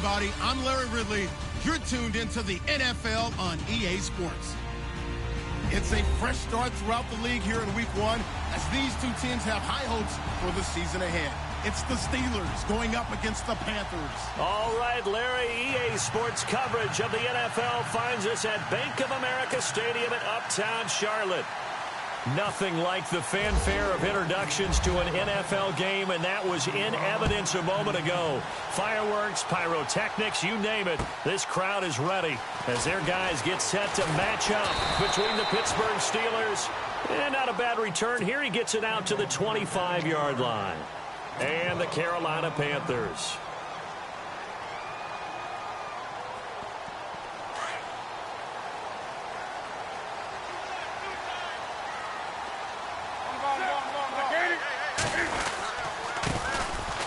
everybody. I'm Larry Ridley. You're tuned into the NFL on EA Sports. It's a fresh start throughout the league here in Week 1 as these two teams have high hopes for the season ahead. It's the Steelers going up against the Panthers. All right, Larry, EA Sports coverage of the NFL finds us at Bank of America Stadium in Uptown Charlotte. Nothing like the fanfare of introductions to an NFL game, and that was in evidence a moment ago. Fireworks, pyrotechnics, you name it. This crowd is ready as their guys get set to match up between the Pittsburgh Steelers. And not a bad return here. He gets it out to the 25-yard line. And the Carolina Panthers.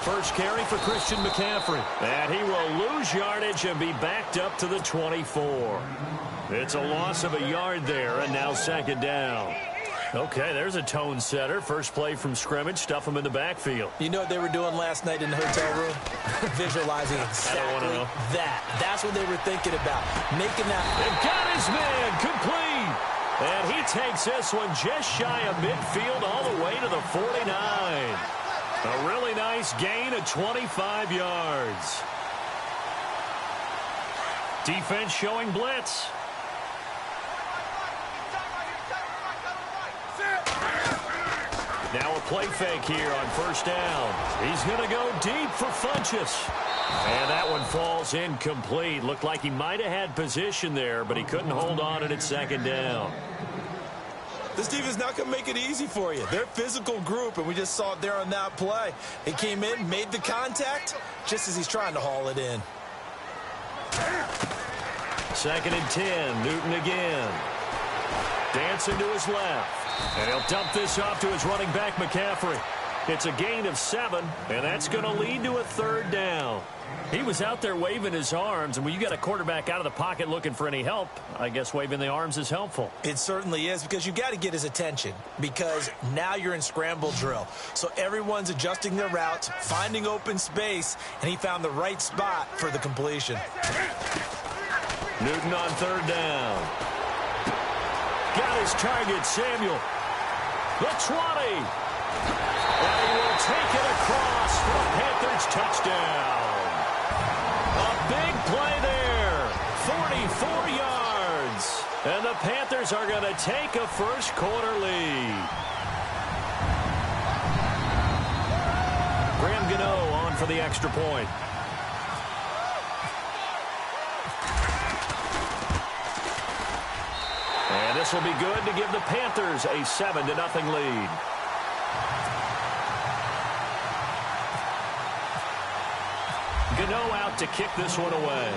First carry for Christian McCaffrey. And he will lose yardage and be backed up to the 24. It's a loss of a yard there, and now second down. Okay, there's a tone setter. First play from scrimmage, stuff him in the backfield. You know what they were doing last night in the hotel room? Visualizing exactly that. That's what they were thinking about. Making that. They've got his man complete. And he takes this one just shy of midfield all the way to the 49. A really nice gain of 25 yards. Defense showing blitz. Now a play fake here on first down. He's going to go deep for Funchess. And that one falls incomplete. Looked like he might have had position there, but he couldn't hold on at second down. This defense not going to make it easy for you. They're a physical group, and we just saw it there on that play. He came in, made the contact, just as he's trying to haul it in. Second and 10, Newton again. Dancing to his left. And he'll dump this off to his running back, McCaffrey. It's a gain of 7, and that's going to lead to a third down. He was out there waving his arms, and when you got a quarterback out of the pocket looking for any help, I guess waving the arms is helpful. It certainly is, because you got to get his attention, because now you're in scramble drill. So everyone's adjusting their routes, finding open space, and he found the right spot for the completion. Newton on third down. Got his target, Samuel. The 20. And he will take it across for a Panthers touchdown. A big play there. 44 yards. And the Panthers are going to take a first-quarter lead. Graham Gano on for the extra point. And this will be good to give the Panthers a 7-0 lead. Gano out to kick this one away.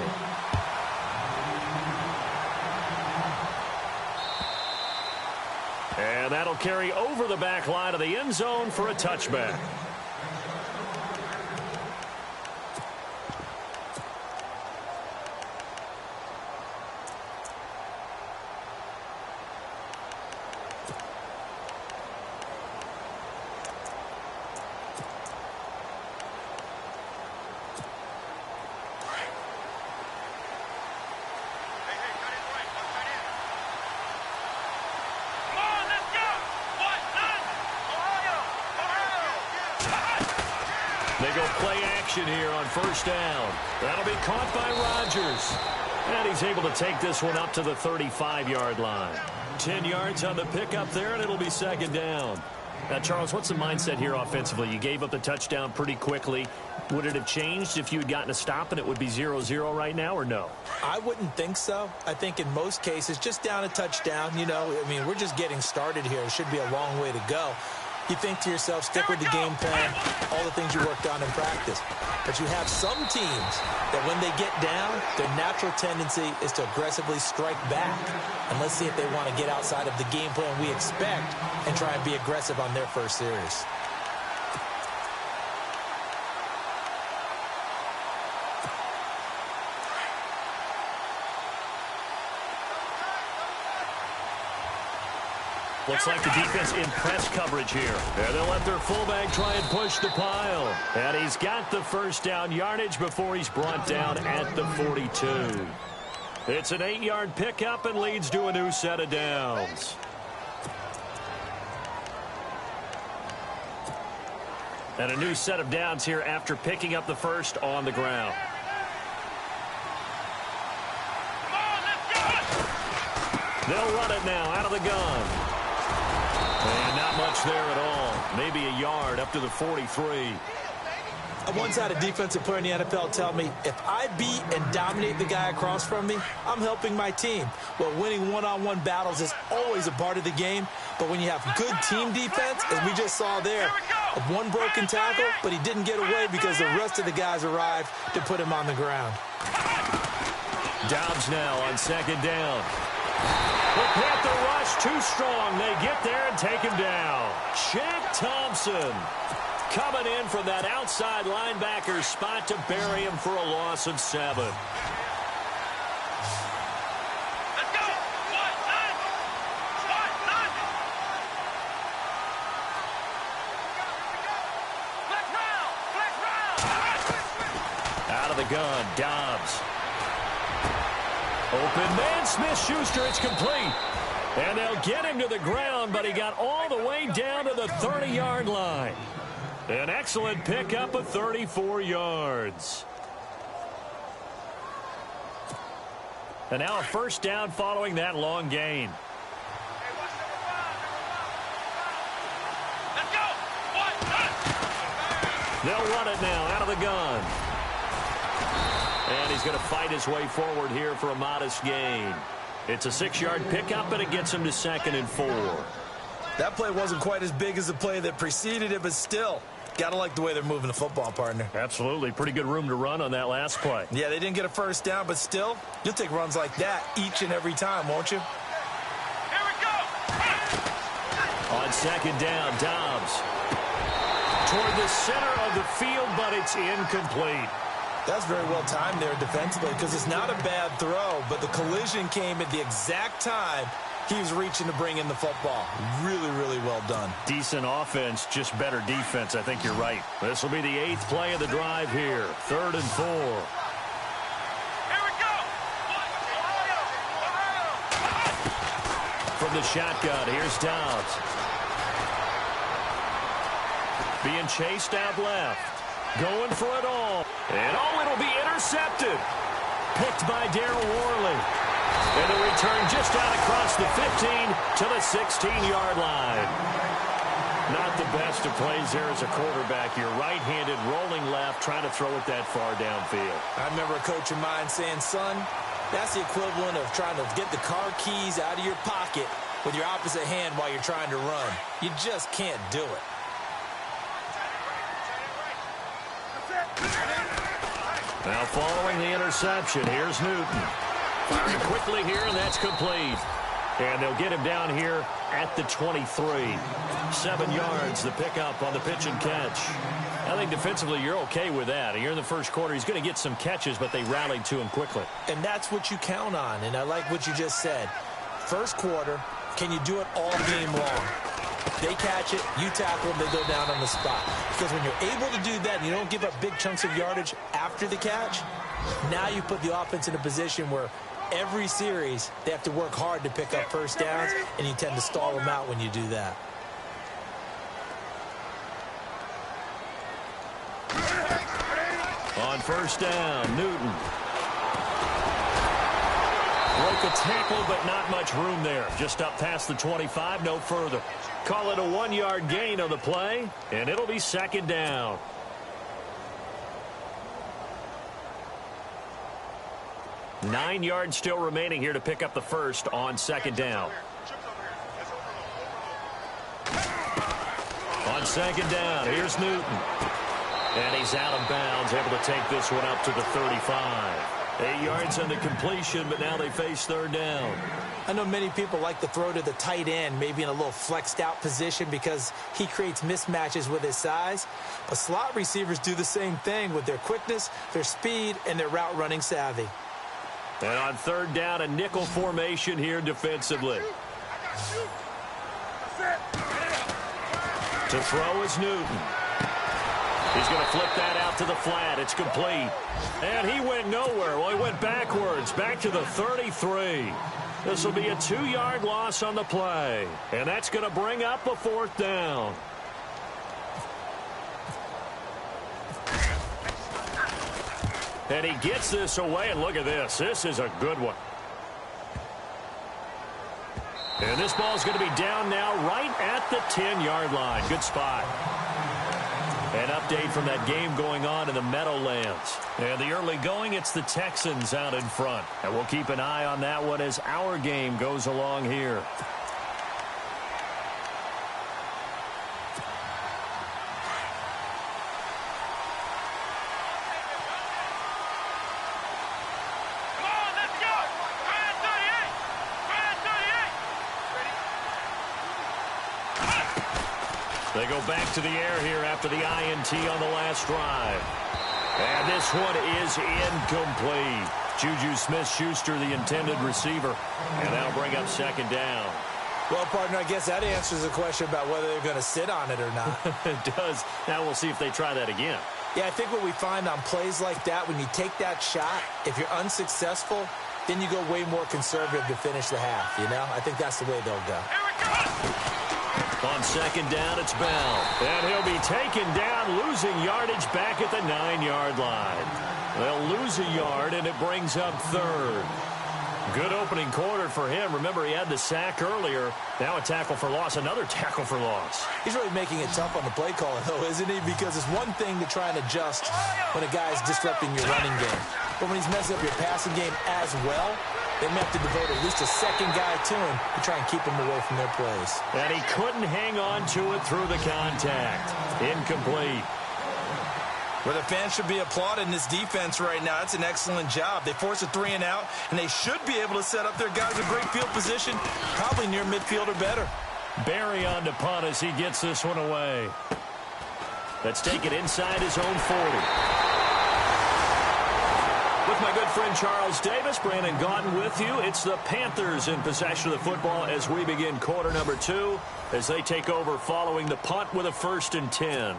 And that'll carry over the back line of the end zone for a touchback. They go play action here on first down. That'll be caught by Rodgers. And he's able to take this one up to the 35-yard line. 10 yards on the pickup there, and it'll be second down. Now, Charles, what's the mindset here offensively? You gave up the touchdown pretty quickly. Would it have changed if you had gotten a stop and it would be 0-0 right now, or no? I wouldn't think so. I think in most cases, just down a touchdown, you know, I mean, we're just getting started here. It should be a long way to go. You think to yourself, stick with the game plan, all the things you worked on in practice. But you have some teams that when they get down, their natural tendency is to aggressively strike back. And let's see if they want to get outside of the game plan we expect and try and be aggressive on their first series. Looks like the defense in press coverage here. And they'll let their fullback try and push the pile. And he's got the first down yardage before he's brought down at the 42. It's an 8-yard pickup and leads to a new set of downs. And a new set of downs here after picking up the first on the ground. They'll run it now out of the gun. And not much there at all. Maybe a yard up to the 43. I once had a defensive player in the NFL tell me, if I beat and dominate the guy across from me, I'm helping my team. Well, winning one-on-one battles is always a part of the game, but when you have good team defense, as we just saw there, one broken tackle, but he didn't get away because the rest of the guys arrived to put him on the ground. Dobbs now on second down. The Panther rush too strong. They get there and take him down. Shaq Thompson coming in from that outside linebacker spot to bury him for a loss of 7. Let's go! Out of the gun, Dobbs. Open man, Smith-Schuster, it's complete. And they'll get him to the ground, but he got all the way down to the 30-yard line. An excellent pickup of 34 yards. And now a first down following that long gain. Let's go! They'll run it now out of the gun. And he's going to fight his way forward here for a modest gain. It's a 6-yard pickup, and it gets him to 2nd and 4. That play wasn't quite as big as the play that preceded it, but still, got to like the way they're moving the football, partner. Absolutely. Pretty good room to run on that last play. Yeah, they didn't get a first down, but still, you'll take runs like that each and every time, won't you? Here we go! On second down, Dobbs. Toward the center of the field, but it's incomplete. That's very well timed there defensively because it's not a bad throw, but the collision came at the exact time he was reaching to bring in the football. Really, really well done. Decent offense, just better defense. I think you're right. This will be the 8th play of the drive here. 3rd and 4. Here we go! From the shotgun, here's Dobbs. Being chased out left. Going for it all. And it'll be intercepted. Picked by Darryl Worley. And the return just out across the 15 to the 16-yard line. Not the best of plays there as a quarterback. You're right-handed, rolling left, trying to throw it that far downfield. I remember a coach of mine saying, son, that's the equivalent of trying to get the car keys out of your pocket with your opposite hand while you're trying to run. You just can't do it. Now following the interception, here's Newton. Firing quickly here, and that's complete. And they'll get him down here at the 23. 7 yards, the pickup on the pitch and catch. I think defensively you're okay with that. Here in the first quarter, he's going to get some catches, but they rallied to him quickly. And that's what you count on, and I like what you just said. First quarter, can you do it all game long? They catch it, you tackle them, they go down on the spot. Because when you're able to do that and you don't give up big chunks of yardage after the catch, now you put the offense in a position where every series they have to work hard to pick up first downs, and you tend to stall them out when you do that. On first down, Newton. Broke a tackle, but not much room there. Just up past the 25, no further. Call it a 1-yard gain on the play, and it'll be 2nd down. Nine yards still remaining here to pick up the first on 2nd down. On 2nd down, here's Newton. And he's out of bounds, able to take this one up to the 35. 8 yards on the completion, but now they face 3rd down. I know many people like to throw to the tight end, maybe in a little flexed out position because he creates mismatches with his size. But slot receivers do the same thing with their quickness, their speed, and their route running savvy. And on 3rd down, a nickel formation here defensively. To throw is Newton. He's going to flip that out to the flat. It's complete. And he went nowhere. Well, he went backwards, back to the 33. This will be a 2-yard loss on the play. And that's going to bring up a 4th down. And he gets this away, and look at this. This is a good one. And this ball is going to be down now right at the 10-yard line. Good spot. An update from that game going on in the Meadowlands. And the early going, it's the Texans out in front. And we'll keep an eye on that one as our game goes along here. They go back to the air here after the INT on the last drive. And this one is incomplete. Juju Smith-Schuster, the intended receiver. And that'll bring up 2nd down. Well, partner, I guess that answers the question about whether they're going to sit on it or not. It does. Now we'll see if they try that again. Yeah, I think what we find on plays like that, when you take that shot, if you're unsuccessful, then you go way more conservative to finish the half, you know? I think that's the way they'll go. On 2nd down, it's Bell. And he'll be taken down, losing yardage back at the 9-yard line. They'll lose a yard, and it brings up 3rd. Good opening quarter for him. Remember, he had the sack earlier. Now a tackle for loss, another tackle for loss. He's really making it tough on the play caller, though, isn't he? Because it's one thing to try and adjust when a guy's disrupting your running game. But when he's messing up your passing game as well, they may have to devote at least a 2nd guy to him to try and keep him away from their plays. And he couldn't hang on to it through the contact. Incomplete. Well, the fans should be applauding this defense right now. It's an excellent job. They force a 3 and out, and they should be able to set up their guys with great field position, probably near midfield or better. Barry on to punt as he gets this one away. Let's take it inside his own 40. With my good friend Charles Davis, Brandon Gaudin with you. It's the Panthers in possession of the football as we begin quarter number 2 as they take over following the punt with a 1st and 10.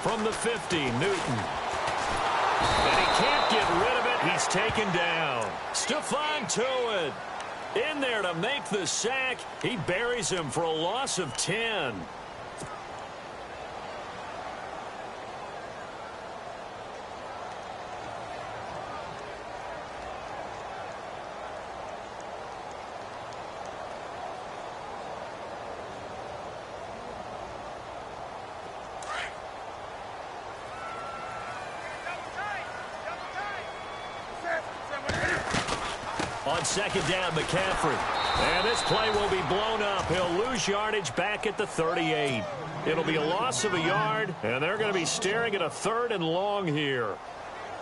From the 50, Newton. And he can't get rid of it. He's taken down. Stephon Tuitt in there to make the sack. He buries him for a loss of 10. On 2nd down, McCaffrey. And this play will be blown up. He'll lose yardage back at the 38. It'll be a loss of a yard, and they're going to be staring at a 3rd and long here.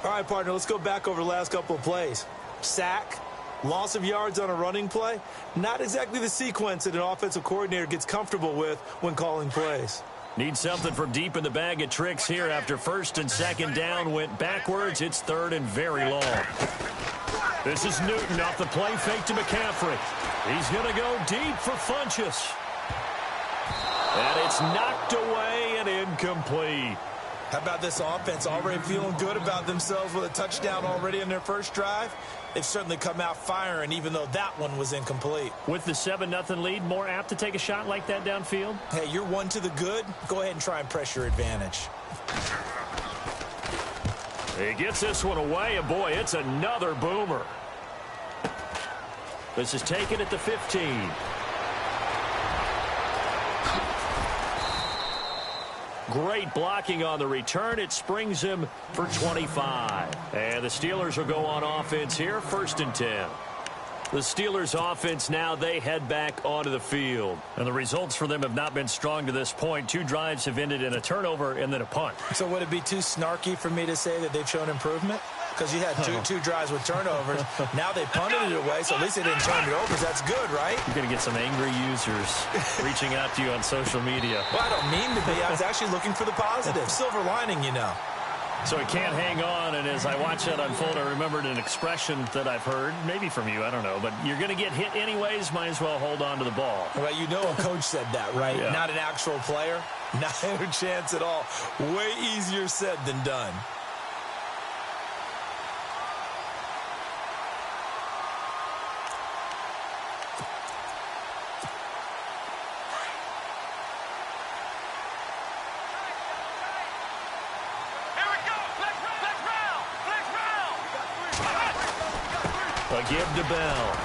All right, partner, let's go back over the last couple of plays. Sack, loss of yards on a running play. Not exactly the sequence that an offensive coordinator gets comfortable with when calling plays. Need something from deep in the bag of tricks here after 1st and 2nd down went backwards. It's 3rd and very long. This is Newton off the play fake to McCaffrey. He's going to go deep for Funchess. And it's knocked away and incomplete. How about this offense already feeling good about themselves with a touchdown already in their first drive? They've certainly come out firing, even though that one was incomplete. With the 7-0 lead, more apt to take a shot like that downfield? Hey, you're one to the good. Go ahead and try and press your advantage. He gets this one away, and boy, it's another boomer. This is taken at the 15. Great blocking on the return. It springs him for 25. And the Steelers will go on offense here, 1st and 10. The Steelers offense now, they head back onto the field. And the results for them have not been strong to this point. 2 drives have ended in a turnover and then a punt. So would it be too snarky for me to say that they've shown improvement? because you had two drives with turnovers. Now they punted it away, so at least they didn't turn it over. That's good, right? You're going to get some angry users reaching out to you on social media. Well, I don't mean to be. I was actually looking for the positive. Silver lining, you know. So he can't hang on, and as I watch that unfold, I remembered an expression that I've heard, maybe from you, I don't know, but you're going to get hit anyways, might as well hold on to the ball. Well, you know a coach said that, right? Yeah. Not an actual player. Not a chance at all. Way easier said than done. Give to Bell.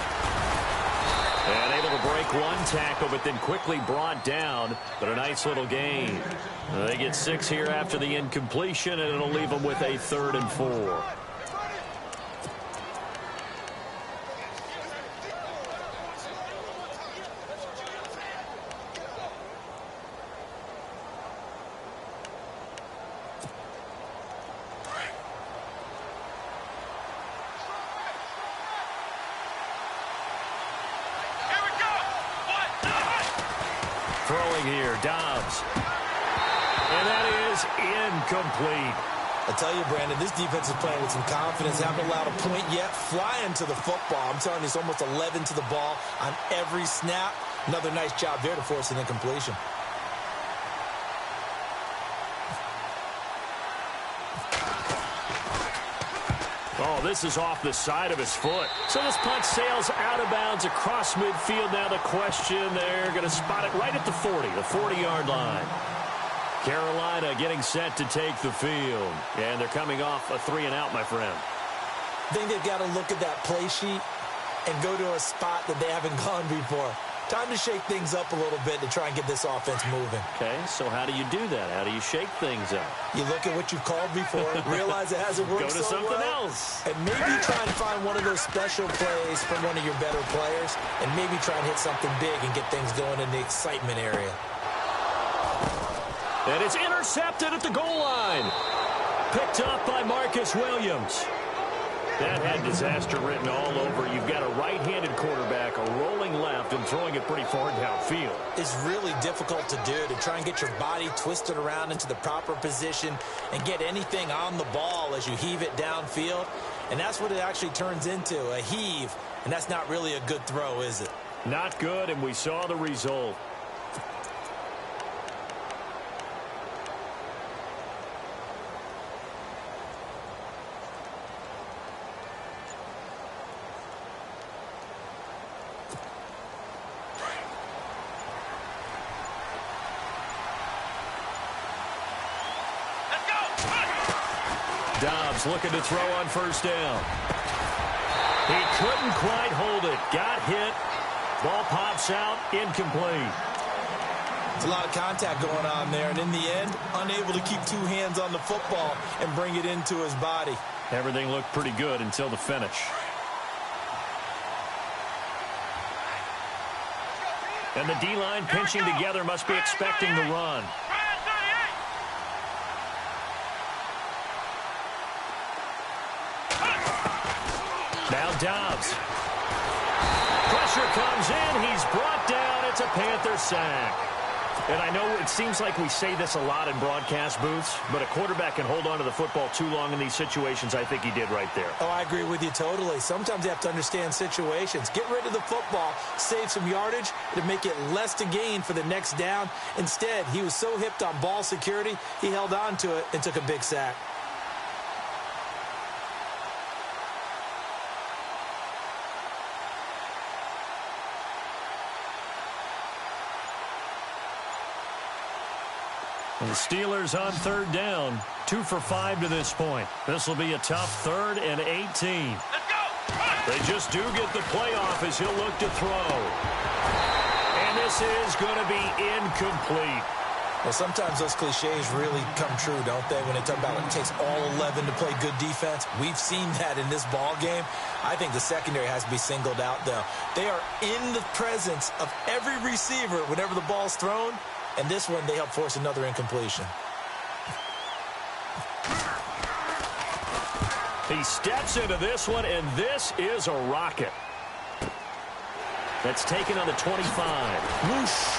And able to break one tackle, but then quickly brought down. But a nice little gain. They get 6 here after the incompletion, and it'll leave them with a 3rd and 4. Throwing here, Dobbs. And that is incomplete. I tell you, Brandon, this defense is playing with some confidence. Haven't allowed a point yet. Flying to the football. I'm telling you, it's almost 11 to the ball on every snap. Another nice job there to force an incompletion. Oh, this is off the side of his foot. So this punt sails out of bounds across midfield. Now the question, they're going to spot it right at the 40, the 40-yard line. Carolina getting set to take the field. And they're coming off a 3-and-out, my friend. I think they've got to look at that play sheet and go to a spot that they haven't gone before. Time to shake things up a little bit to try and get this offense moving. Okay, so how do you do that? How do you shake things up? You look at what you've called before, realize it hasn't worked Go to so something well, else. and maybe try and find one of those special plays from one of your better players, and maybe try and hit something big and get things going in the excitement area. And it's intercepted at the goal line. Picked up by Marcus Williams. That had disaster written all over. You've got a right-handed quarterback, a rolling left, and throwing it pretty far downfield. It's really difficult to do, to try and get your body twisted around into the proper position and get anything on the ball as you heave it downfield. And that's what it actually turns into, a heave. And that's not really a good throw, is it? Not good, and we saw the result. Dobbs looking to throw on first down. He couldn't quite hold it. Got hit. Ball pops out. Incomplete. There's a lot of contact going on there, and in the end, unable to keep two hands on the football and bring it into his body. Everything looked pretty good until the finish. And the D-line pinching together, must be expecting the run. Now Dobbs. Pressure comes in. He's brought down. It's a Panther sack. And I know it seems like we say this a lot in broadcast booths, but a quarterback can hold on to the football too long in these situations. I think he did right there. Oh, I agree with you totally. Sometimes you have to understand situations. Get rid of the football, save some yardage to make it less to gain for the next down. Instead, he was so hipped on ball security, he held on to it and took a big sack. The Steelers on third down, 2 for 5 to this point. This will be a tough 3rd and 18. Let's go! They just do get the playoff as he'll look to throw. And this is going to be incomplete. Well, sometimes those cliches really come true, don't they? When they talk about it takes all 11 to play good defense. We've seen that in this ball game. I think the secondary has to be singled out, though. They are in the presence of every receiver whenever the ball's thrown. And this one, they help force another incompletion. He steps into this one, and this is a rocket. That's taken on the 25. Whoosh.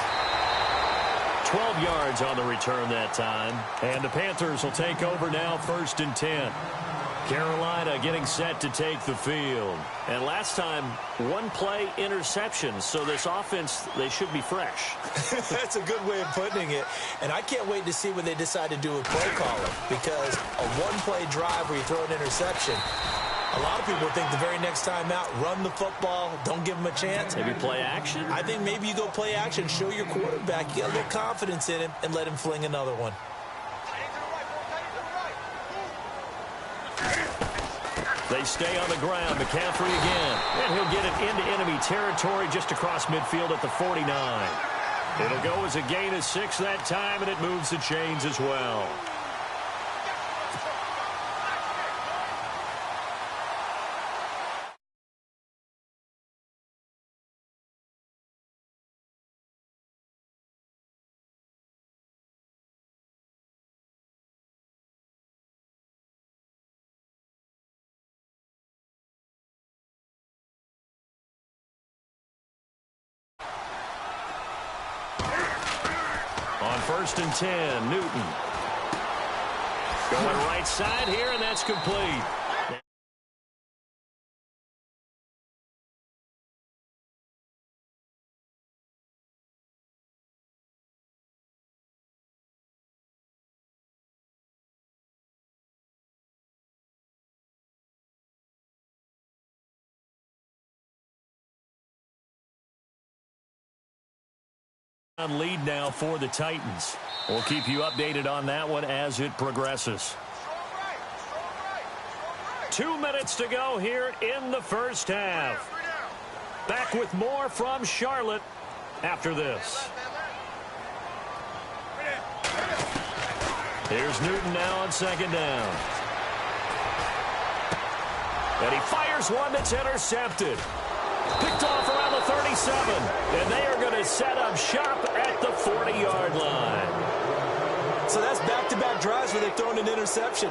12 yards on the return that time. And the Panthers will take over now, 1st and 10. Carolina getting set to take the field. And last time, one play interception. So this offense, they should be fresh. That's a good way of putting it. And I can't wait to see when they decide to do a play caller, because a one-play drive where you throw an interception, a lot of people think the very next time out, run the football, don't give them a chance. Maybe play action? I think maybe you go play action, show your quarterback you got a little confidence in him, and let him fling another one. They stay on the ground. McCaffrey again. And he'll get it into enemy territory just across midfield at the 49. It'll go as a gain of 6 that time, and it moves the chains as well. On 1st and 10, Newton. Going right side here, and that's complete. Lead now for the Titans. We'll keep you updated on that one as it progresses. 2 minutes to go here in the first half. Back with more from Charlotte after this. Here's Newton now on 2nd down. And he fires one that's intercepted. Picked off around the 37, and they are going to set up shop at the 40-yard line. So that's back-to-back drives where they've thrown an interception.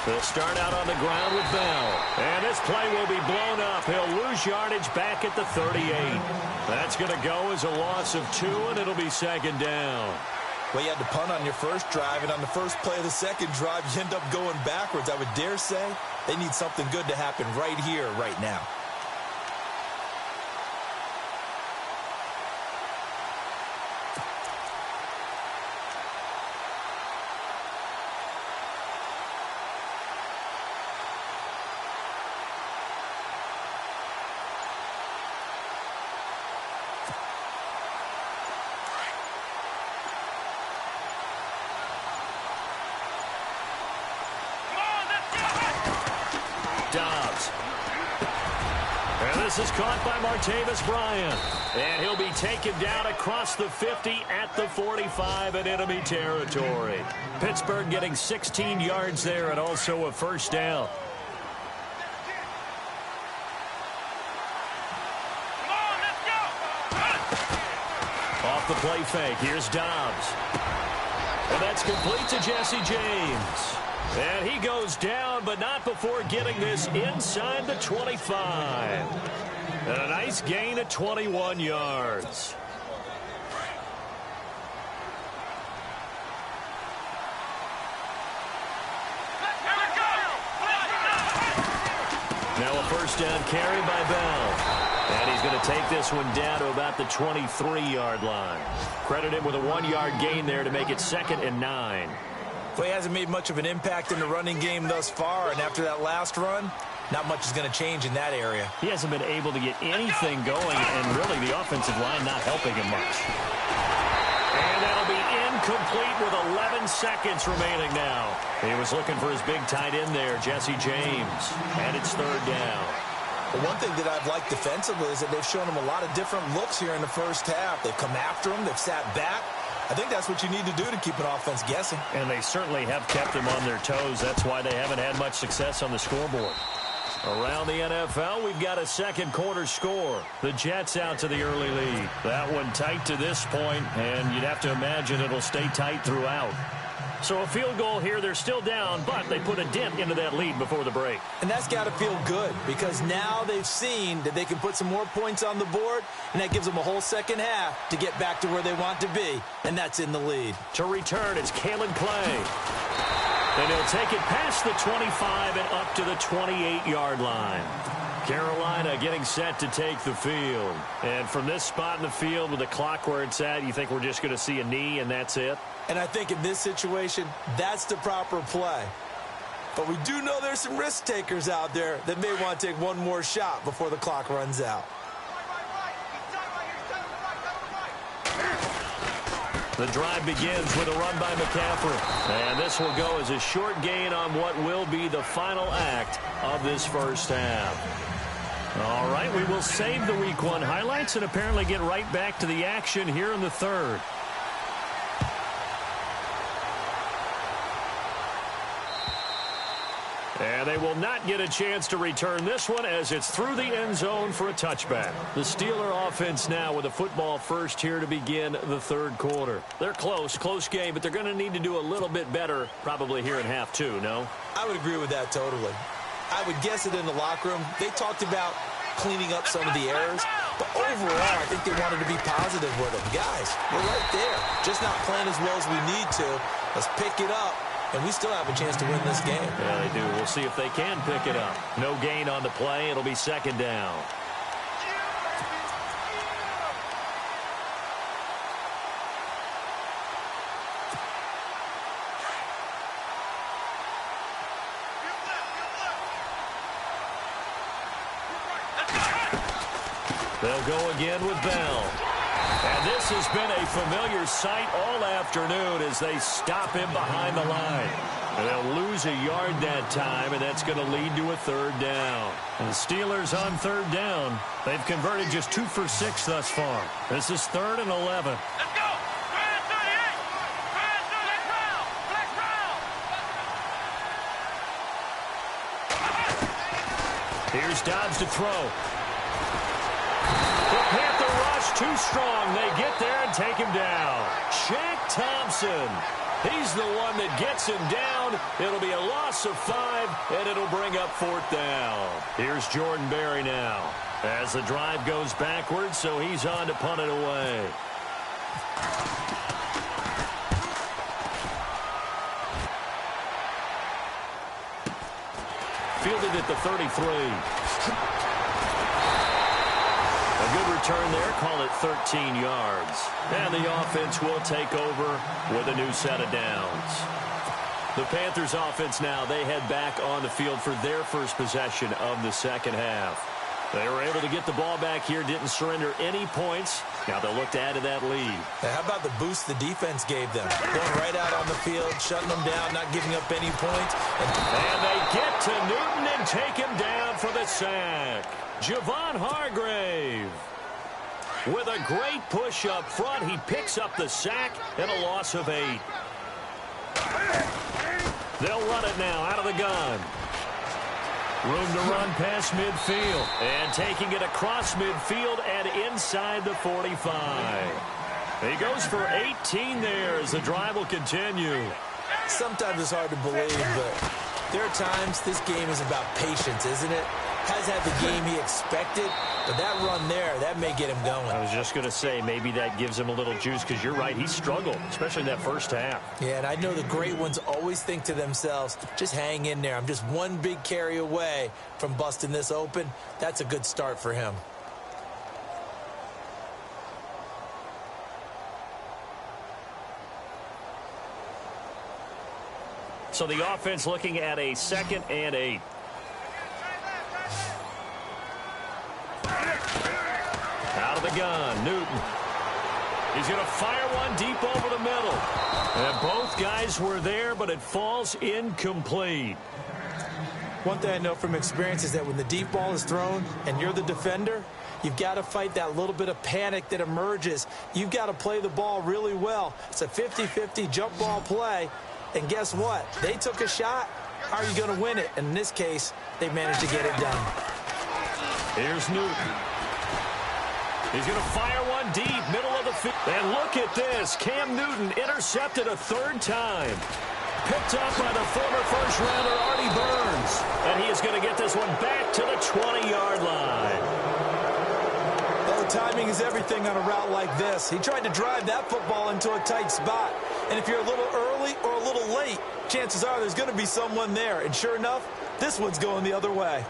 They'll start out on the ground with Bell. And this play will be blown up. He'll lose yardage back at the 38. That's going to go as a loss of 2, and it'll be 2nd down. Well, you had to punt on your first drive, and on the first play of the second drive, you end up going backwards. I would dare say they need something good to happen right here, right now. Dobbs. And this is caught by Martavis Bryant. And he'll be taken down across the 50 at the 45 in enemy territory. Pittsburgh getting 16 yards there and also a 1st down. Off the play fake. Here's Dobbs. And that's complete to Jesse James. And he goes down, but not before getting this inside the 25. And a nice gain of 21 yards. Now a 1st down carry by Bell. And he's going to take this one down to about the 23-yard line. Credit him with a 1-yard gain there to make it 2nd and 9. Well, he hasn't made much of an impact in the running game thus far, and after that last run, not much is going to change in that area. He hasn't been able to get anything going, and really the offensive line not helping him much. And that'll be incomplete with 11 seconds remaining now. He was looking for his big tight end there, Jesse James. And it's 3rd down. But one thing that I've liked defensively is that they've shown them a lot of different looks here in the first half. They've come after them. They've sat back. I think that's what you need to do to keep an offense guessing. And they certainly have kept them on their toes. That's why they haven't had much success on the scoreboard. Around the NFL, we've got a second quarter score. The Jets out to the early lead. That one tight to this point, and you'd have to imagine it'll stay tight throughout. So a field goal here, they're still down, but they put a dent into that lead before the break. And that's got to feel good because now they've seen that they can put some more points on the board, and that gives them a whole second half to get back to where they want to be, and that's in the lead. To return, it's Kalen Clay. And he'll take it past the 25 and up to the 28-yard line. Carolina getting set to take the field. And from this spot in the field with the clock where it's at, you think we're just going to see a knee and that's it? And I think in this situation, that's the proper play. But we do know there's some risk takers out there that may want to take one more shot before the clock runs out. The drive begins with a run by McCaffrey. And this will go as a short gain on what will be the final act of this first half. All right, we will save the Week 1 highlights and apparently get right back to the action here in the third. And they will not get a chance to return this one as it's through the end zone for a touchback. The Steeler offense now with a football first here to begin the third quarter. They're close game, but they're going to need to do a little bit better probably here in half two, no? I would agree with that totally. I would guess it in the locker room. They talked about cleaning up some of the errors, but overall, I think they wanted to be positive with them. Guys, we're right there. Just not playing as well as we need to. Let's pick it up. And we still have a chance to win this game. Yeah, they do. We'll see if they can pick it up. No gain on the play. It'll be second down. They'll go again with Bell. And this has been a familiar sight all afternoon as they stop him behind the line. And they'll lose a yard that time, and that's going to lead to a third down. And the Steelers on third down. They've converted just 2 for 6 thus far. This is 3rd and 11. Let's go! 38! Black round! Here's Dobbs to throw. The Panther rush too strong. They get there and take him down. Shaq Thompson. He's the one that gets him down. It'll be a loss of 5, and it'll bring up 4th down. Here's Jordan Berry now as the drive goes backwards, so he's on to punt it away. Fielded at the 33. A good return there, call it 13 yards. And the offense will take over with a new set of downs. The Panthers offense now, they head back on the field for their first possession of the second half. They were able to get the ball back here, didn't surrender any points. Now they'll look to add to that lead. Now, how about the boost the defense gave them? Going right out on the field, shutting them down, not giving up any points. And they get to Newton and take him down for the sack. Javon Hargrave. With a great push up front, he picks up the sack and a loss of 8. They'll run it now out of the gun. Room to run past midfield. And taking it across midfield and inside the 45. He goes for 18 there as the drive will continue. Sometimes it's hard to believe, but there are times this game is about patience, isn't it? Has had the game he expected, but that run there, that may get him going. I was just going to say, maybe that gives him a little juice, because you're right, he struggled, especially in that first half. Yeah, and I know the great ones always think to themselves, just hang in there. I'm just one big carry away from busting this open. That's a good start for him. So the offense looking at a 2nd and 8. Out of the gun, Newton. He's going to fire one deep over the middle. And both guys were there, but it falls incomplete. One thing I know from experience is that when the deep ball is thrown and you're the defender, you've got to fight that little bit of panic that emerges. You've got to play the ball really well. It's a 50-50 jump ball play. And guess what? They took a shot. How are you going to win it? And in this case, they managed to get it done. Here's Newton. He's going to fire one deep, middle of the field. And look at this. Cam Newton intercepted a third time. Picked up by the former first-rounder Artie Burns. And he is going to get this one back to the 20-yard line. Well, timing is everything on a route like this. He tried to drive that football into a tight spot. And if you're a little early or a little late, chances are there's going to be someone there. And sure enough, this one's going the other way.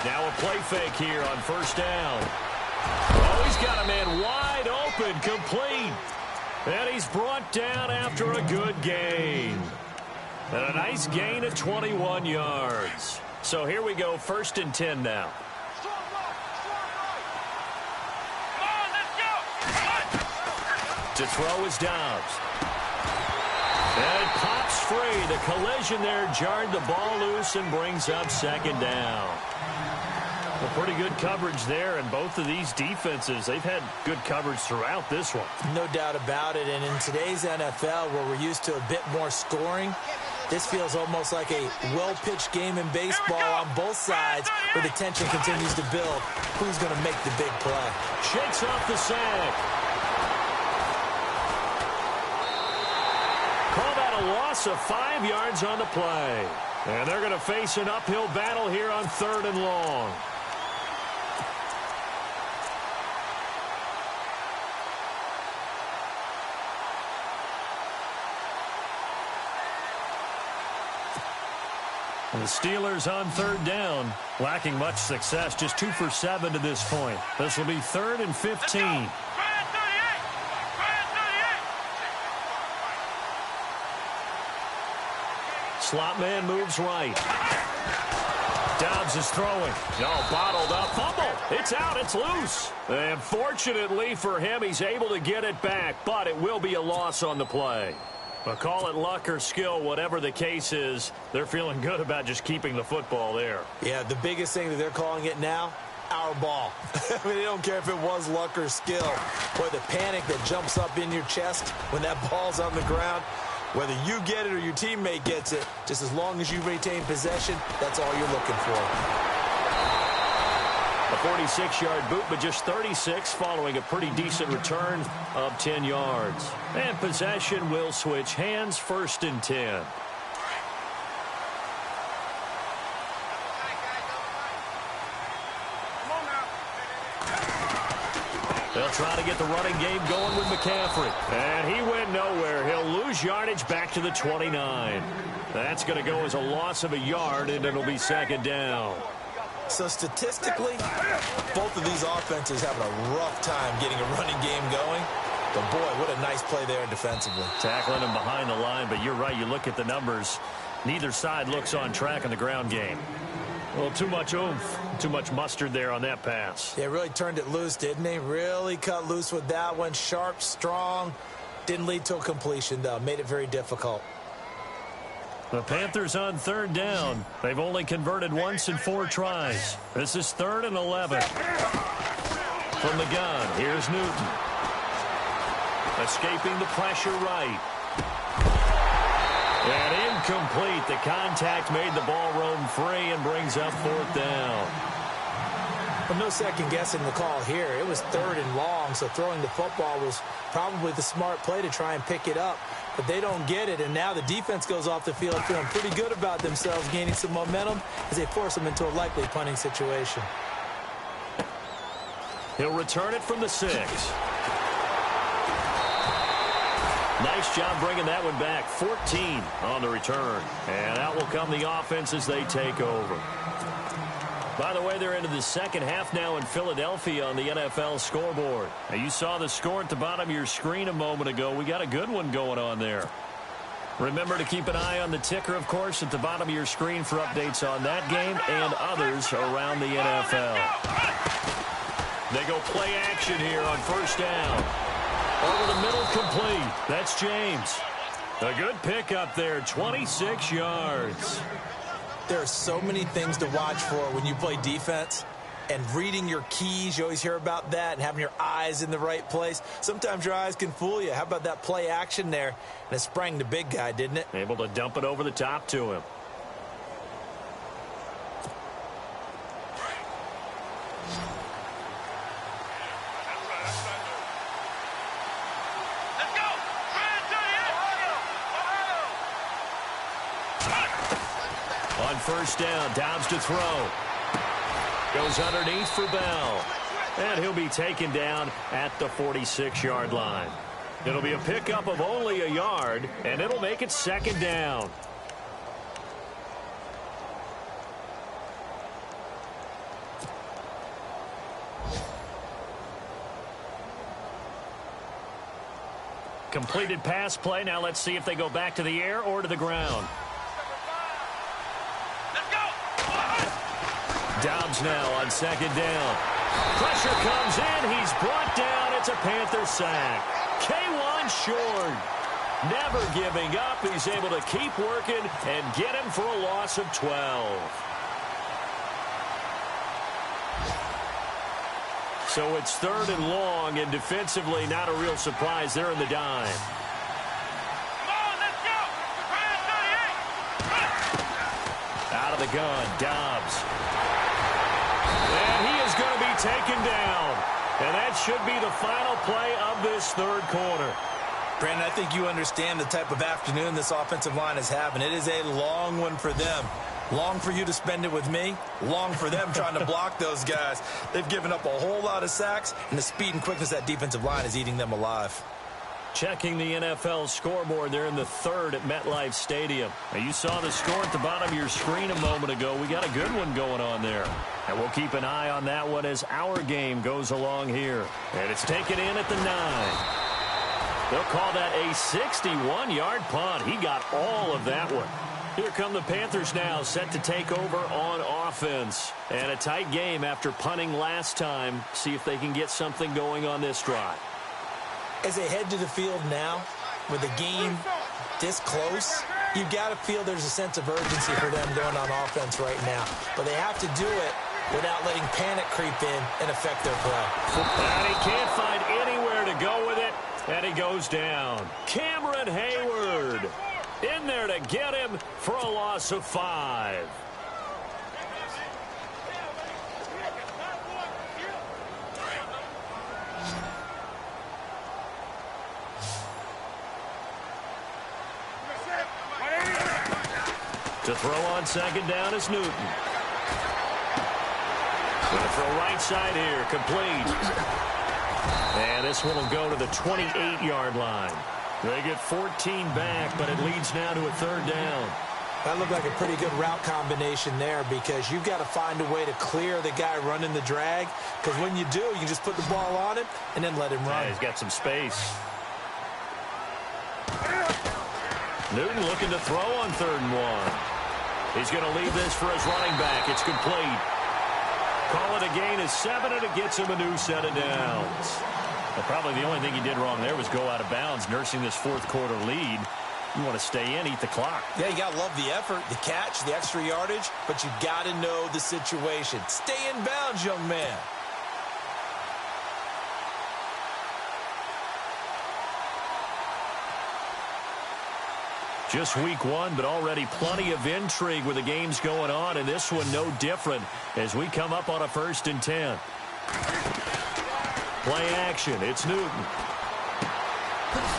Now a play fake here on first down. Oh, he's got a man wide open, complete. And he's brought down after a good gain. And a nice gain of 21 yards. So here we go, 1st and 10 now. To throw is Dobbs. And it pops free. The collision there jarred the ball loose and brings up 2nd down. Well, pretty good coverage there, and both of these defenses, they've had good coverage throughout this one. No doubt about it, and in today's NFL, where we're used to a bit more scoring, this feels almost like a well-pitched game in baseball on both sides, where the tension continues to build. Who's going to make the big play? Shakes off the sack. Call that a loss of 5 yards on the play. And they're going to face an uphill battle here on 3rd and long. And the Steelers on 3rd down, lacking much success, just 2 for 7 to this point. This will be 3rd and 15. Slot man moves right. Dobbs is throwing. Oh, bottled up. Fumble. It's out. It's loose. And fortunately for him, he's able to get it back, but it will be a loss on the play. But call it luck or skill, whatever the case is, they're feeling good about just keeping the football there. Yeah, the biggest thing that they're calling it now, our ball. I mean, they don't care if it was luck or skill. Boy, the panic that jumps up in your chest when that ball's on the ground, whether you get it or your teammate gets it, just as long as you retain possession, that's all you're looking for. A 46-yard boot, but just 36 following a pretty decent return of 10 yards. And possession will switch hands, 1st and 10. They'll try to get the running game going with McCaffrey. And he went nowhere. He'll lose yardage back to the 29. That's going to go as a loss of a yard, and it'll be 2nd down. So statistically, both of these offenses having a rough time getting a running game going. But boy, what a nice play there defensively. Tackling him behind the line, but you're right. You look at the numbers. Neither side looks on track in the ground game. Well, too much oomph, too much mustard there on that pass. Yeah, really turned it loose, didn't they? Really cut loose with that one. Sharp, strong. Didn't lead to a completion, though. Made it very difficult. The Panthers on 3rd down. They've only converted once in 4 tries. This is 3rd and 11. From the gun, here's Newton. Escaping the pressure right. And incomplete. The contact made the ball roam free and brings up 4th down. Well, no second guessing the call here. It was 3rd and long, so throwing the football was probably the smart play to try and pick it up. But they don't get it, and now the defense goes off the field feeling pretty good about themselves, gaining some momentum as they force them into a likely punting situation. He'll return it from the 6. Nice job bringing that one back. 14 on the return. And out will come the offense as they take over. By the way, they're into the second half now in Philadelphia on the NFL scoreboard. Now, you saw the score at the bottom of your screen a moment ago. We got a good one going on there. Remember to keep an eye on the ticker, of course, at the bottom of your screen for updates on that game and others around the NFL. They go play action here on first down. Over the middle, complete. That's James. A good pickup there, 26 yards. There are so many things to watch for when you play defense. And reading your keys, you always hear about that, and having your eyes in the right place. Sometimes your eyes can fool you. How about that play action there? And it sprang the big guy, didn't it? Able to dump it over the top to him. Let's go. On first down, Dobbs to throw. Goes underneath for Bell. And he'll be taken down at the 46-yard line. It'll be a pickup of only a yard, and it'll make it second down. Completed pass play. Now let's see if they go back to the air or to the ground. Dobbs now on second down. Pressure comes in. He's brought down. It's a Panther sack. K1 short. Never giving up. He's able to keep working and get him for a loss of 12. So it's third and long, and defensively not a real surprise. They're in the dime. Come on, let's go. Out of the gun, Dobbs. And he is going to be taken down. And that should be the final play of this third quarter. Brandon, I think you understand the type of afternoon this offensive line is having. It is a long one for them. Long for you to spend it with me. Long for them trying to block those guys. They've given up a whole lot of sacks, and the speed and quickness of that defensive line is eating them alive. Checking the NFL scoreboard, they're in the third at MetLife Stadium. Now, you saw the score at the bottom of your screen a moment ago. We got a good one going on there. And we'll keep an eye on that one as our game goes along here. And it's taken in at the 9. They'll call that a 61-yard punt. He got all of that one. Here come the Panthers now, set to take over on offense. And a tight game after punting last time. See if they can get something going on this drive. As they head to the field now, with the game this close, you've got to feel there's a sense of urgency for them going on offense right now. But they have to do it without letting panic creep in and affect their play. And he can't find anywhere to go with it, and he goes down. Cameron Hayward in there to get him for a loss of 5. To throw on second down is Newton. Going to throw right side here, complete. And this one will go to the 28-yard line. They get 14 back, but it leads now to a third down. That looked like a pretty good route combination there because you've got to find a way to clear the guy running the drag. Because when you do, you can just put the ball on him and then let him run. Yeah, he's got some space. Newton looking to throw on 3rd and 1. He's going to leave this for his running back. It's complete. Call it a gain of 7, and it gets him a new set of downs. Well, probably the only thing he did wrong there was go out of bounds, nursing this 4th quarter lead. You want to stay in, eat the clock. Yeah, you got to love the effort, the catch, the extra yardage, but you got to know the situation. Stay in bounds, young man. Just week 1, but already plenty of intrigue with the games going on, and this one no different as we come up on a 1st and 10. Play action. It's Newton.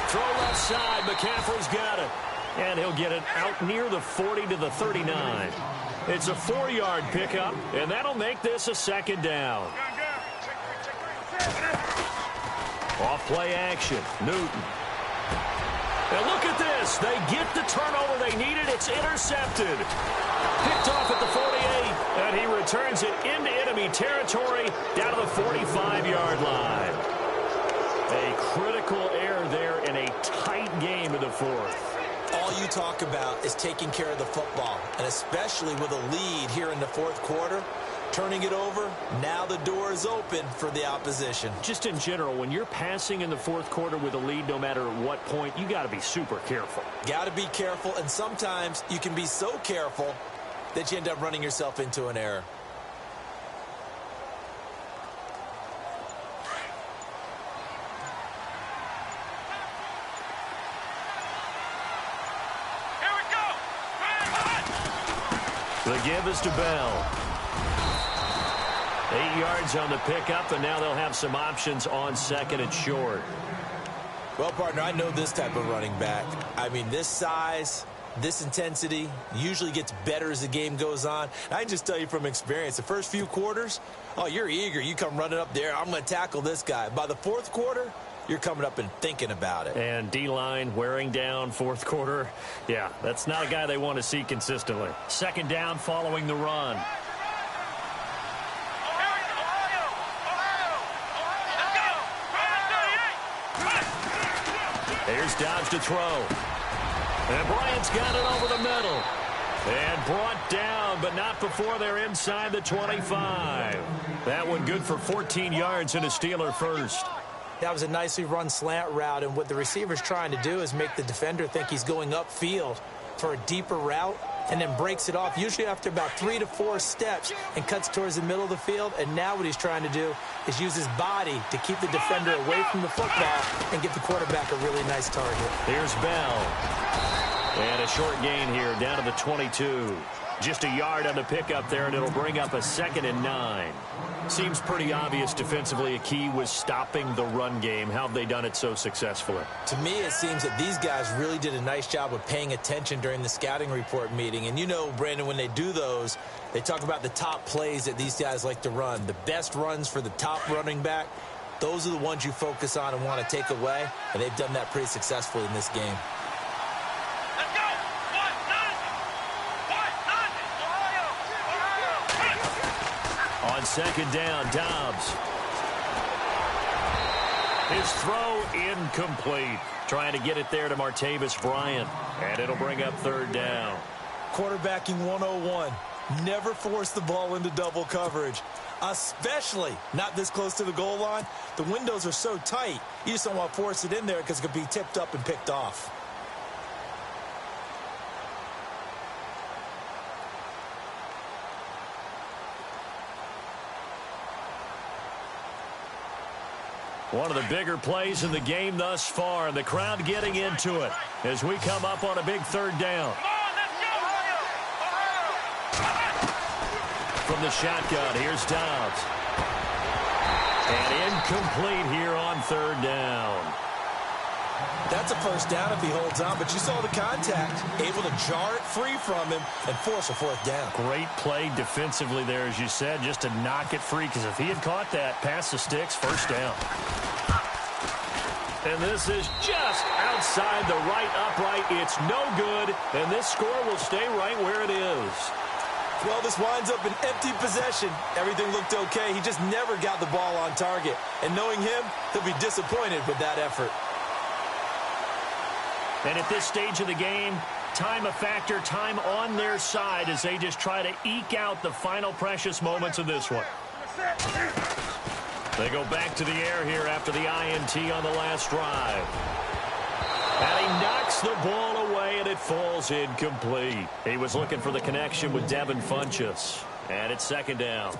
Throw left side. McCaffrey's got it. And he'll get it out near the 40 to the 39. It's a 4-yard pickup, and that'll make this a 2nd down. Off play action. Newton. And look at this. They get the turnover they needed. It's intercepted. Picked off at the 48, and he returns it into enemy territory down to the 45-yard line. A critical error there in a tight game in the fourth. All you talk about is taking care of the football, and especially with a lead here in the fourth quarter. Turning it over, now the door is open for the opposition. Just in general, when you're passing in the fourth quarter with a lead, no matter at what point, you got to be super careful. Got to be careful, and sometimes you can be so careful that you end up running yourself into an error. The give is to Bell. 8 yards on the pickup, and now they'll have some options on second and short. Well, partner, I know this type of running back. I mean, this size, this intensity usually gets better as the game goes on. And I can just tell you from experience, the first few quarters, oh, you're eager. You come running up there, I'm going to tackle this guy. By the fourth quarter, you're coming up and thinking about it. And D-line wearing down fourth quarter. Yeah, that's not a guy they want to see consistently. Second down following the run. Here's Dobbs to throw. And Bryant's got it over the middle. And brought down, but not before they're inside the 25. That one good for 14 yards and a Steeler first. That was a nicely run slant route, and what the receiver's trying to do is make the defender think he's going upfield for a deeper route, and then breaks it off, usually after about 3 to 4 steps, and cuts towards the middle of the field. And now what he's trying to do is use his body to keep the defender away from the football and give the quarterback a really nice target. Here's Bell. And a short gain here down to the 22. Just a yard on the pickup there, and it'll bring up a 2nd and 9. Seems pretty obvious defensively a key was stopping the run game. How have they done it so successfully? To me, it seems that these guys really did a nice job of paying attention during the scouting report meeting. And you know, Brandon, when they do those, they talk about the top plays that these guys like to run. The best runs for the top running back, those are the ones you focus on and want to take away. And they've done that pretty successfully in this game. On second down, Dobbs. His throw incomplete. Trying to get it there to Martavis Bryant. And it'll bring up third down. Quarterbacking 101. Never force the ball into double coverage. Especially not this close to the goal line. The windows are so tight, you just don't want to force it in there because it could be tipped up and picked off. One of the bigger plays in the game thus far. The crowd getting into it as we come up on a big third down. From the shotgun, here's Dobbs. And incomplete here on third down. That's a first down if he holds on, but you saw the contact. Able to jar it free from him and force a fourth down. Great play defensively there, as you said, just to knock it free, because if he had caught that, past the sticks, first down. And this is just outside the right upright. It's no good, and this score will stay right where it is. Well, this winds up an empty possession. Everything looked okay. He just never got the ball on target. And knowing him, he'll be disappointed with that effort. And at this stage of the game, time a factor, time on their side as they just try to eke out the final precious moments of this one. They go back to the air here after the INT on the last drive. And he knocks the ball away, and it falls incomplete. He was looking for the connection with Devin Funchess. And it's second down.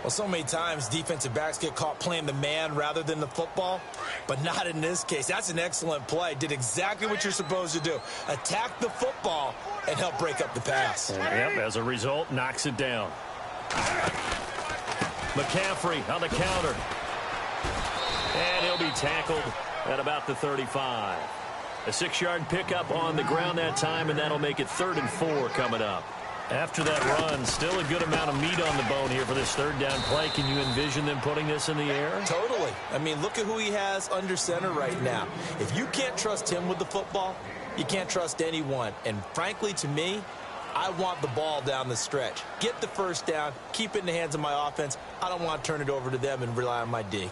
Well, so many times defensive backs get caught playing the man rather than the football, but not in this case. That's an excellent play. Did exactly what you're supposed to do. Attack the football and help break up the pass. Yep, as a result, knocks it down. McCaffrey on the counter. And he'll be tackled at about the 35. A 6-yard pickup on the ground that time, and that'll make it 3rd and 4 coming up. After that run, still a good amount of meat on the bone here for this third down play. Can you envision them putting this in the air? Totally. I mean, look at who he has under center right now. If you can't trust him with the football, you can't trust anyone. And frankly, to me, I want the ball down the stretch. Get the first down, keep it in the hands of my offense. I don't want to turn it over to them and rely on my D.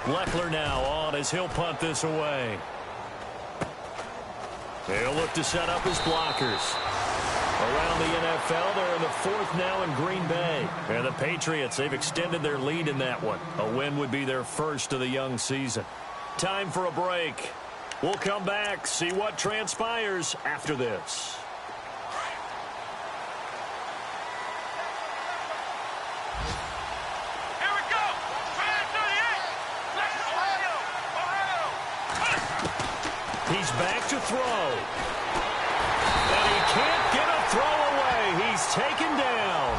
Leckler now on as he'll punt this away. They'll look to set up his blockers. Around the NFL, they're in the fourth now in Green Bay. And the Patriots, they've extended their lead in that one. A win would be their first of the young season. Time for a break. We'll come back, see what transpires after this. He's back to throw. And he can't get a throw away. He's taken down.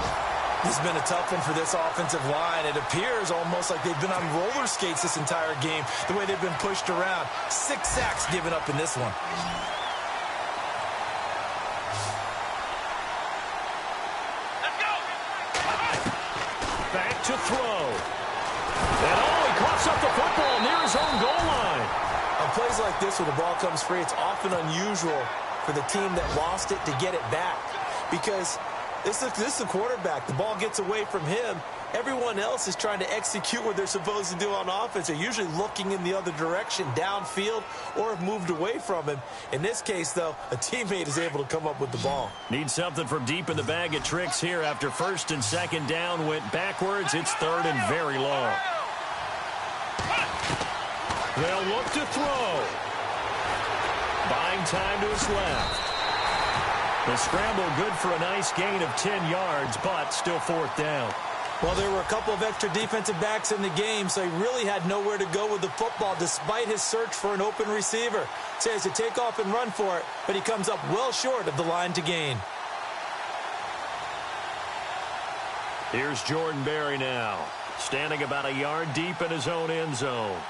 This has been a tough one for this offensive line. It appears almost like they've been on roller skates this entire game, the way they've been pushed around. 6 sacks given up in this one. Let's go. Back to throw. And he coughs up the football near his own goal line. On plays like this where the ball comes free, it's often unusual for the team that lost it to get it back. Because this is the quarterback. The ball gets away from him. Everyone else is trying to execute what they're supposed to do on offense. They're usually looking in the other direction, downfield, or have moved away from him. In this case, though, a teammate is able to come up with the ball. Need something from deep in the bag of tricks here after first and second down went backwards. It's third and very long. They'll look to throw. Buying time to his left. The scramble good for a nice gain of 10 yards, but still fourth down. Well, there were a couple of extra defensive backs in the game, so he really had nowhere to go with the football despite his search for an open receiver. So he has to take off and run for it, but he comes up well short of the line to gain. Here's Jordan Berry now, standing about a yard deep in his own end zone.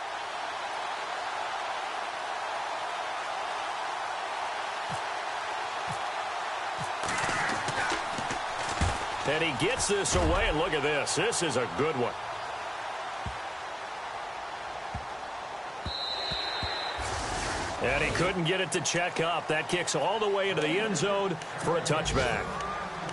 And he gets this away, and look at this. This is a good one. And he couldn't get it to check up. That kicks all the way into the end zone for a touchback.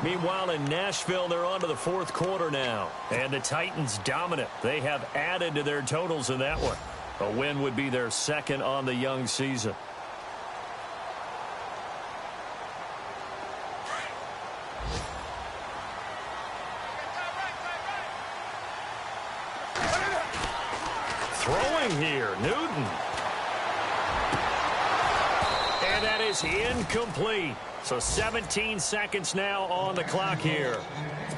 Meanwhile, in Nashville, they're on to the fourth quarter now. And the Titans dominant. They have added to their totals in that one. A win would be their second on the young season. Throwing here, Newton. And that is incomplete. So 17 seconds now on the clock here.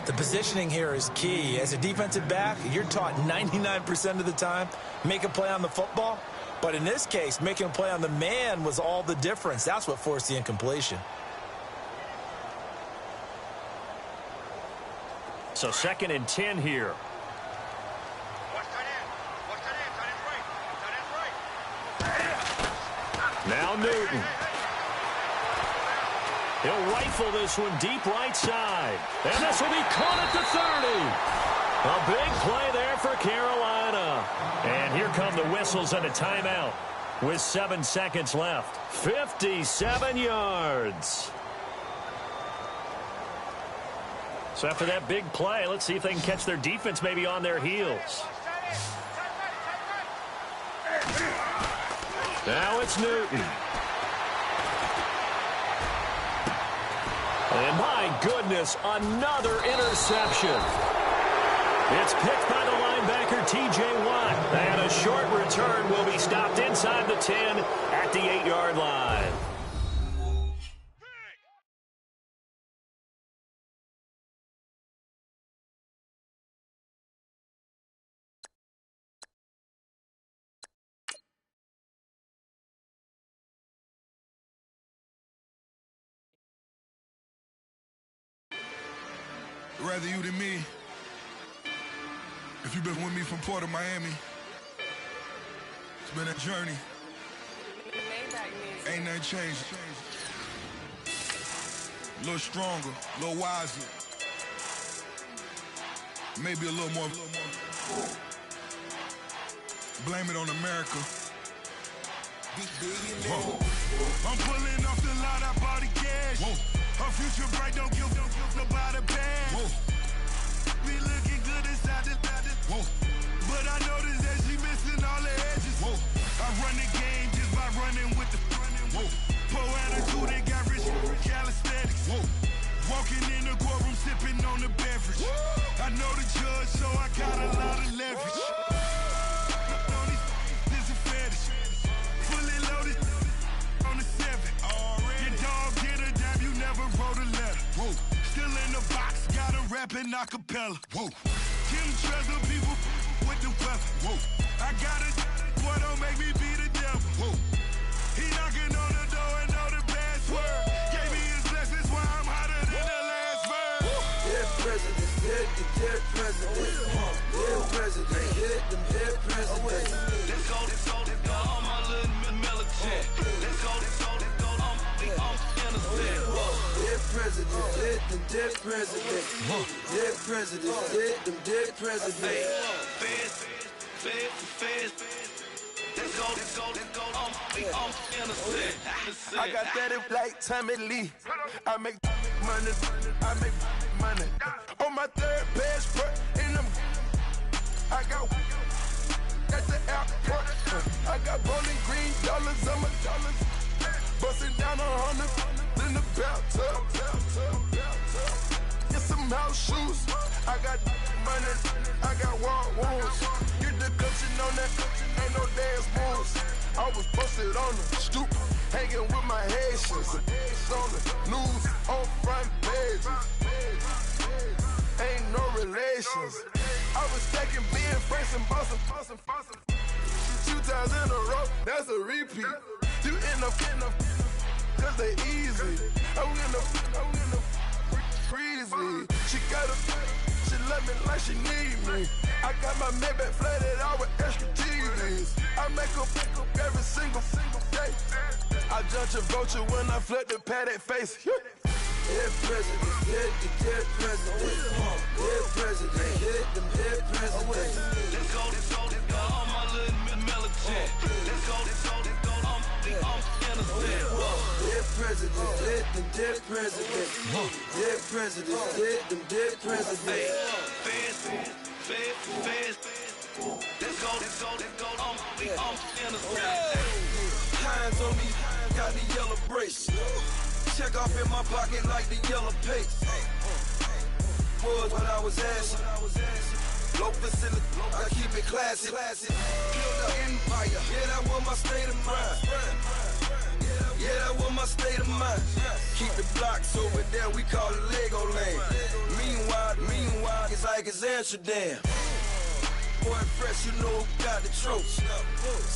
The positioning here is key. As a defensive back, you're taught 99% of the time, make a play on the football. But in this case, making a play on the man was all the difference. That's what forced the incompletion. So 2nd and 10 here. Now Newton. He'll rifle this one deep right side. And this will be caught at the 30. A big play there for Carolina. And here come the whistles and a timeout with 7 seconds left. 57 yards. So after that big play, let's see if they can catch their defense maybe on their heels. Now it's Newton. And my goodness, another interception. It's picked by the linebacker, T.J. Watt. And a short return will be stopped inside the 10 at the 8-yard line. Rather you than me. If you've been with me from Port of Miami, been a journey. Ain't nothing changed. A little stronger, a little wiser. Maybe a little more. Blame it on America. Whoa. I'm pulling off the lot, I bought the cash. Whoa. Her future bright, don't give nobody bad. Whoa. Be looking good inside the. Whoa. But I noticed that she missing all the edges. Whoa. I run the game just by running with the. Whoa. Poor attitude, they got rich calisthenics. Whoa. Walking in the courtroom, sipping on the beverage. Whoa. I know the judge, so I got a lot of leverage. This is fetish. Fully loaded on the 7. Your dog get a dab, you never wrote a letter. Whoa. Still in the box, got him rapping acapella. Whoa. Kim Treasure, people with the weapon. Whoa. I got it, boy, don't make me be the devil. Whoa. He knocking on the door and know the password. Gave me his blessings while I'm hotter than the last verse. Dead presidents, dead presidents. Dead presidents, hit them dead presidents. Let's go, all my little militant. Let's go, I'm innocent. Dead presidents, hit them dead presidents. Dead presidents, hit them dead presidents. Fast. Let's go, I'm innocent. I got that in like Tommy Lee. I make money. On my third passport, and I got at the airport. I got bowling green dollars on my dollars. Busting down 100 in the bathtub. Get some house shoes. I got money. I got wild wounds. Get the cushion on that. Ain't no dance moves. I was posted on the stoop, hanging with my Haitians. On the news, on front pages. Ain't no relations. I was stacking being friends and bossing. 2 times in a row, that's a repeat. You end up, cause they easy. I'm in the freezy. She love me like she need me. I got my Maybach flooded out with extra TVs. I make up every single day. I judge a vulture when I flip the padded face. Dead presidents, dead presidents. Dead presidents, hit them dead presidents. Let's go, all my little militant. Let's go, I'm innocent. Dead presidents, hit them dead presidents. Dead presidents, hit them dead presidents. Fast. Let's go, I'm innocent. Hands on me, got the yellow brace. Check off in my pocket like the yellow paste. Was what I was asking. Low facility, I keep it classy. Build an empire, yeah, that was my state of mind. Yeah, that was my state of mind. Keep the blocks over there, we call it Lego land. Meanwhile, it's like it's Amsterdam. Boy fresh, you know who got the trophy.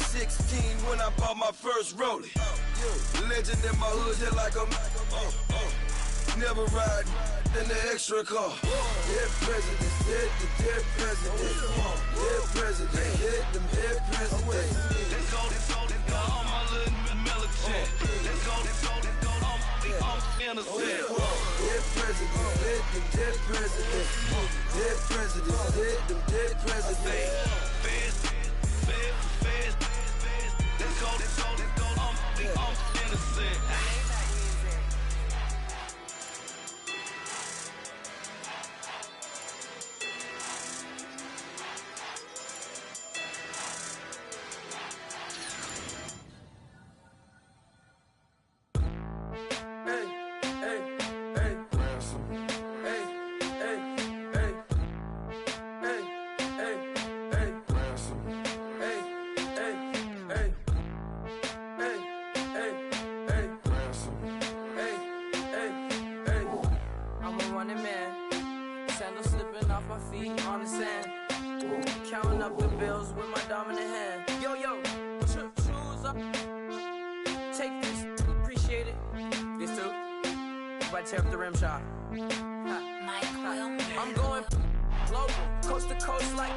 16 when I bought my first rollie. Legend in my hood, hit like a never ride in the extra car. Dead presidents, dead presidents. Dead presidents, hit them dead presidents. Let's go, all my little militant. Let's go, I'm innocent. Dead presidents, hit them dead presidents. Dead presidents, hit them dead presidents. Fast. Let's go, I'm innocent. Counting up the bills with my dominant hand. Yo, choose up. Take this, appreciate it. This too. If I tear up the rim shot. I'm going global, coast to coast like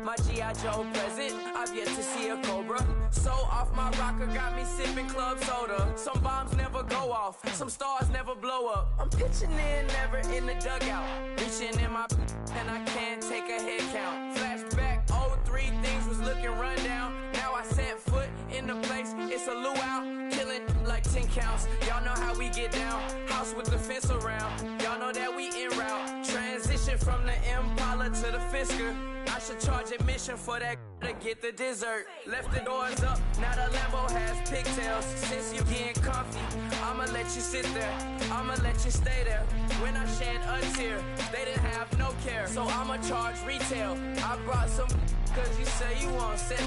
my G.I. Joe present. I've yet to see a Cobra. So off my rocker got me sipping club soda. Some bombs never go off, some stars never blow up. I'm pitching in, never in the dugout. Reaching in my and I can't take a head count. Flashback, 03, things was looking rundown. Now I set foot in the place, it's a luau. Killing like 10 counts, y'all know how we get down. House with the fence around, y'all know that we en route. Transition from the Impala to the Fisker. I should charge admission for that to get the dessert. Left the doors up, now the Lambo has pigtails. Since you getting comfy, I'ma let you sit there, I'ma let you stay there. When I shed a tear, they didn't have no care. So I'ma charge retail. I brought some cause you say you want sick.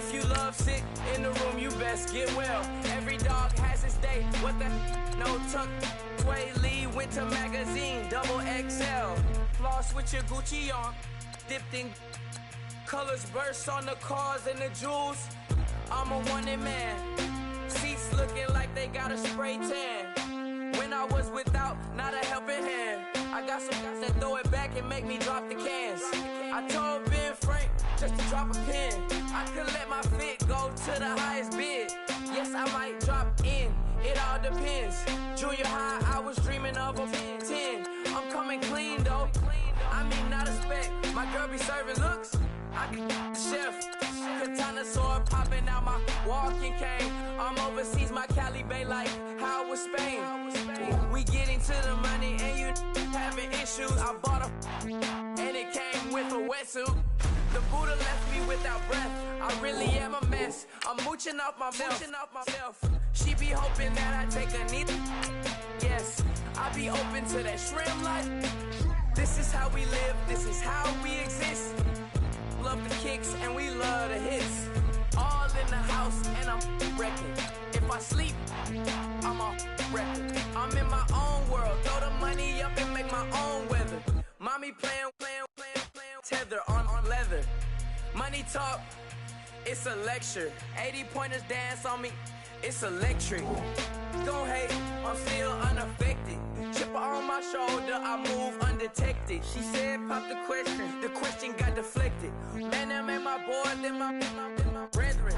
If you love sick in the room, you best get well. Every dog has its day, what the no tuck. Sway Lee, Winter Magazine, double XL. Floss with your Gucci on, dipped in colors burst on the cars and the jewels. I'm a wanted man. Seats looking like they got a spray tan. When I was without, not a helping hand. I got some guys that throw it back and make me drop the cans. I told Ben Frank just to drop a pin. I could let my fit go to the highest bid. Yes, I might drop in, it all depends. Junior high, I was dreaming of a 10. I'm coming clean though, I mean not a spec. My girl be serving looks, I can the chef. Katana sword popping out my walking cane. I'm overseas, my Cali Bay like how was Spain. We getting to the money and you having issues. I bought a and it came with a wetsuit. The Buddha left me without breath. I really am a mess. I'm mooching off myself. She be hoping that I take a knee. Yes, I be open to that shrimp life. This is how we live. This is how we exist. Love the kicks and we love the hits. All in the house and I'm wrecking. If I sleep, I'm a wrecking. I'm in my own world. Throw the money up and make my own weather. Mommy playing tether on leather. Money talk, it's a lecture. 80 pointers dance on me, it's electric. Don't hate, I'm still unaffected. Chipper on my shoulder, I move undetected. She said pop the question got deflected. Man, that made my boy, then my brethren.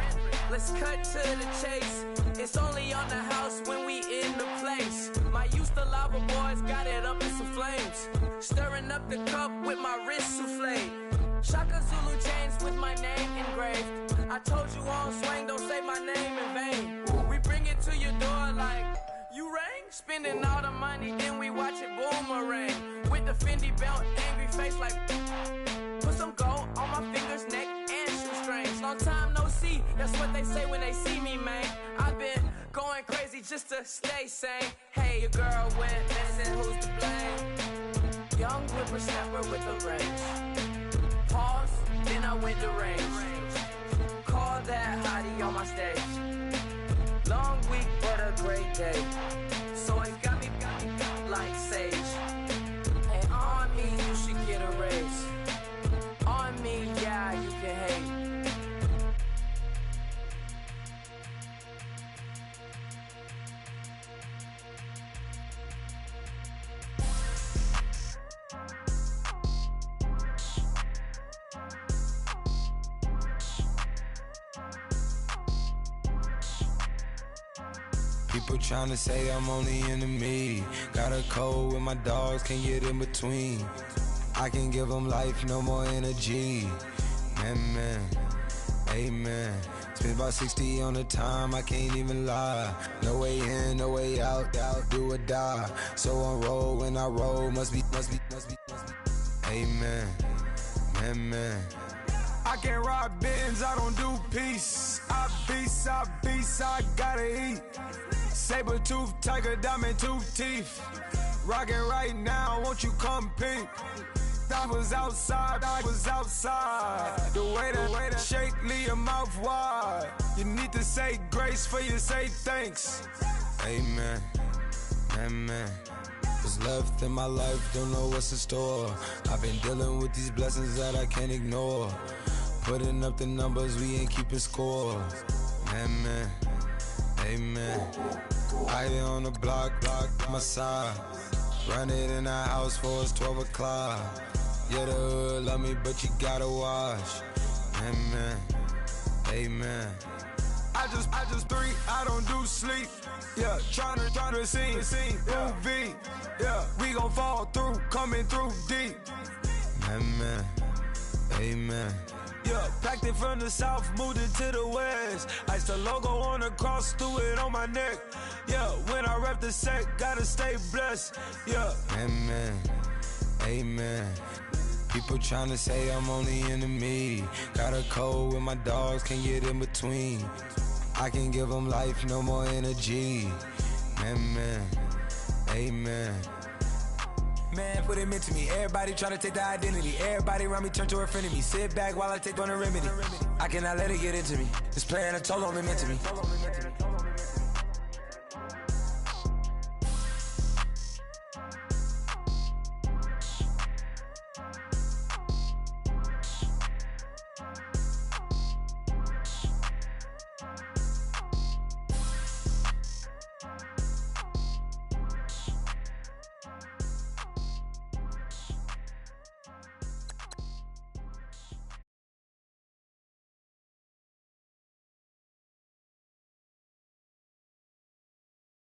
Let's cut to the chase. It's only on the house when we in the place. My used to lava boys got it up in some flames. Stirring up the cup with my wrist souffle. Shaka Zulu chains with my name engraved. I told you on swing, don't say my name in vain. We bring it to your door like, you rang? Spending all the money, then we watch it boomerang. With the Fendi belt, angry face like, put some gold on my fingers, neck, and shoestrings. Long time no see, that's what they say when they see me, man. I've been going crazy just to stay sane. Hey, your girl went missing, who's to blame? Young whippersnapper with a range. Pause, then I went to range. Call that hottie on my stage. Long week, but a great day. So it got me like sage. And on me, you should get a raise. On me, yeah, you can hate. People tryna say I'm only enemy. Got a code with my dogs, can't get in between. I can give them life, no more energy. Man, amen. Spent about 60 on the time, I can't even lie. No way in, no way out, do or die. So on roll, when I roll, must be. Amen, man. I can't ride Benz, I don't do peace. I beast, I gotta eat. Saber tooth, tiger, diamond tooth teeth. Rockin' right now, won't you come peep? I was outside. The way that shake, leave your mouth wide. You need to say grace for you say thanks. Amen. What's left in my life, don't know what's in store. I've been dealing with these blessings that I can't ignore. Putting up the numbers, we ain't keeping score. Amen. I been on the block, my side. Run it in the house for us 12 o'clock. Yeah, the hood love me, but you gotta watch. Amen, amen. I just three, I don't do sleep. Yeah, tryna see, UV. Yeah, we gon' fall through, coming through deep. Amen, amen. Yeah, packed it from the south, moved it to the west. Iced the logo on the cross, threw it on my neck. Yeah, when I rep the set, gotta stay blessed. Yeah, amen, amen. People tryna say I'm only enemy. Got a code with my dogs, can't get in between. I can give them life, no more energy. Amen, amen. Man, put him into me. Everybody try to take the identity. Everybody around me turn to a friend of me. Sit back while I take on the remedy. I cannot let it get into me. This plan a toll on me meant to me.